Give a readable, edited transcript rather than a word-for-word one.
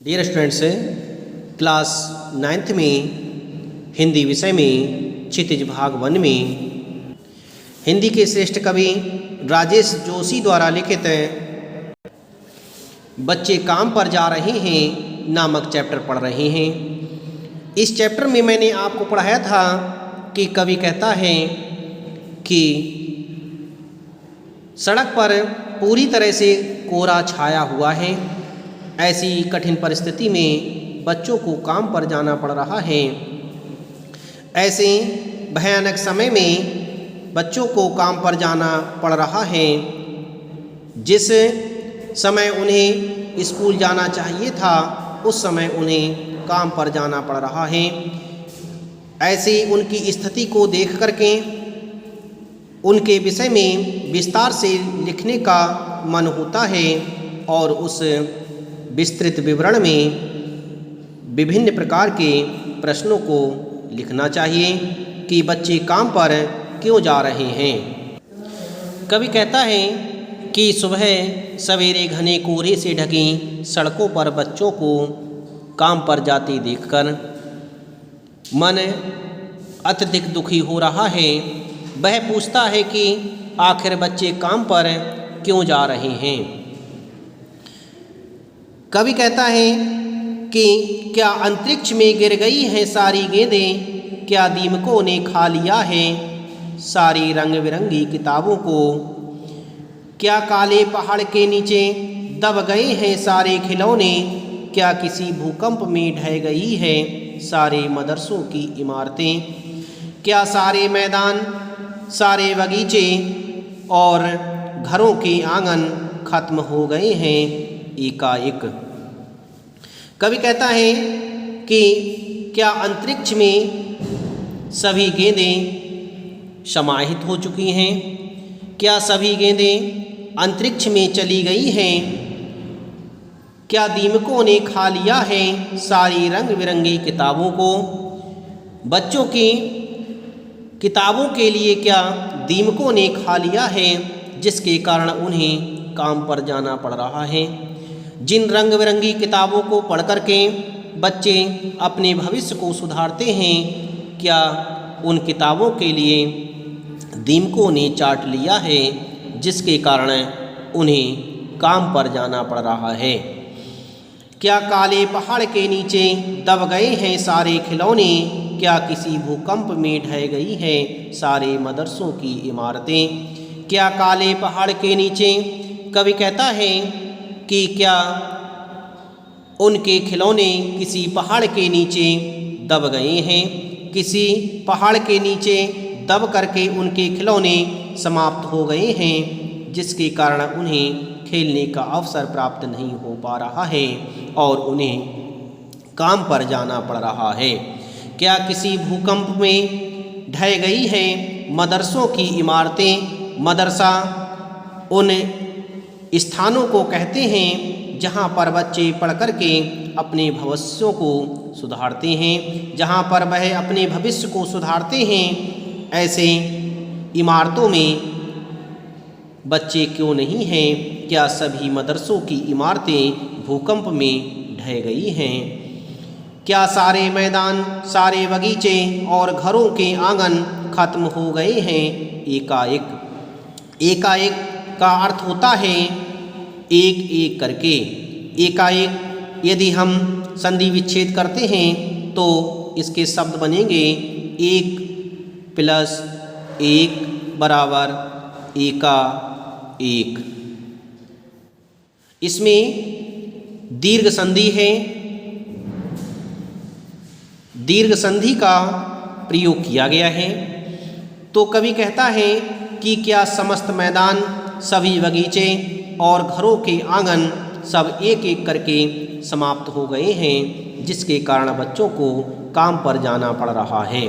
Dear students, class 9th में हिंदी विषय में क्षितिज भाग 1 में हिंदी के श्रेष्ठ कवि राजेश जोशी द्वारा लिखित बच्चे काम पर जा रहे हैं नामक चैप्टर पढ़ रहे हैं। इस चैप्टर में मैंने आपको पढ़ाया था कि कवि कहता है कि सड़क पर पूरी तरह से कोहरा छाया हुआ है। ऐसी कठिन परिस्थिति में बच्चों को काम पर जाना पड़ रहा है। ऐसे भयानक समय में बच्चों को काम पर जाना पड़ रहा है। जिस समय उन्हें स्कूल जाना चाहिए था उस समय उन्हें काम पर जाना पड़ रहा है। ऐसी उनकी स्थिति को देख करके उनके विषय में विस्तार से लिखने का मन होता है और उस विस्तृत विवरण में विभिन्न प्रकार के प्रश्नों को लिखना चाहिए कि बच्चे काम पर क्यों जा रहे हैं। कवि कहता है कि सुबह सवेरे घने कोहरे से ढकी सड़कों पर बच्चों को काम पर जाते देखकर मन अत्यधिक दुखी हो रहा है। वह पूछता है कि आखिर बच्चे काम पर क्यों जा रहे हैं। कवि कहता है कि क्या अंतरिक्ष में गिर गई हैं सारी गेंदें, क्या दीमकों ने खा लिया है सारी रंग बिरंगी किताबों को, क्या काले पहाड़ के नीचे दब गए हैं सारे खिलौने, क्या किसी भूकंप में ढह गई है सारे मदरसों की इमारतें, क्या सारे मैदान सारे बगीचे और घरों के आंगन खत्म हो गए हैं एकाएक। कवि कहता है कि क्या अंतरिक्ष में सभी गेंदें समाहित हो चुकी हैं, क्या सभी गेंदें अंतरिक्ष में चली गई हैं, क्या दीमकों ने खा लिया है सारी रंग बिरंगी किताबों को। बच्चों की किताबों के लिए क्या दीमकों ने खा लिया है जिसके कारण उन्हें काम पर जाना पड़ रहा है। जिन रंग बिरंगी किताबों को पढ़ कर के बच्चे अपने भविष्य को सुधारते हैं, क्या उन किताबों के लिए दीमकों ने चाट लिया है जिसके कारण उन्हें काम पर जाना पड़ रहा है। क्या काले पहाड़ के नीचे दब गए हैं सारे खिलौने, क्या किसी भूकंप में ढह गई है सारे मदरसों की इमारतें। क्या काले पहाड़ के नीचे, कवि कहता है कि क्या उनके खिलौने किसी पहाड़ के नीचे दब गए हैं, किसी पहाड़ के नीचे दब करके उनके खिलौने समाप्त हो गए हैं जिसके कारण उन्हें खेलने का अवसर प्राप्त नहीं हो पा रहा है और उन्हें काम पर जाना पड़ रहा है। क्या किसी भूकंप में ढह गई है मदरसों की इमारतें। मदरसा उन स्थानों को कहते हैं जहाँ पर बच्चे पढ़ कर के अपने भविष्यों को सुधारते हैं, जहाँ पर वह अपने भविष्य को सुधारते हैं। ऐसे इमारतों में बच्चे क्यों नहीं हैं। क्या सभी मदरसों की इमारतें भूकंप में ढह गई हैं। क्या सारे मैदान सारे बगीचे और घरों के आंगन खत्म हो गए हैं एकाएक। एकाएक का अर्थ होता है एक एक करके। एकाएक यदि हम संधि विच्छेद करते हैं तो इसके शब्द बनेंगे एक प्लस एक बराबर एका एक। इसमें दीर्घ संधि है। दीर्घ संधि का प्रयोग किया गया है। तो कवि कहता है कि क्या समस्त मैदान सभी बगीचे और घरों के आंगन सब एक एक करके समाप्त हो गए हैं जिसके कारण बच्चों को काम पर जाना पड़ रहा है।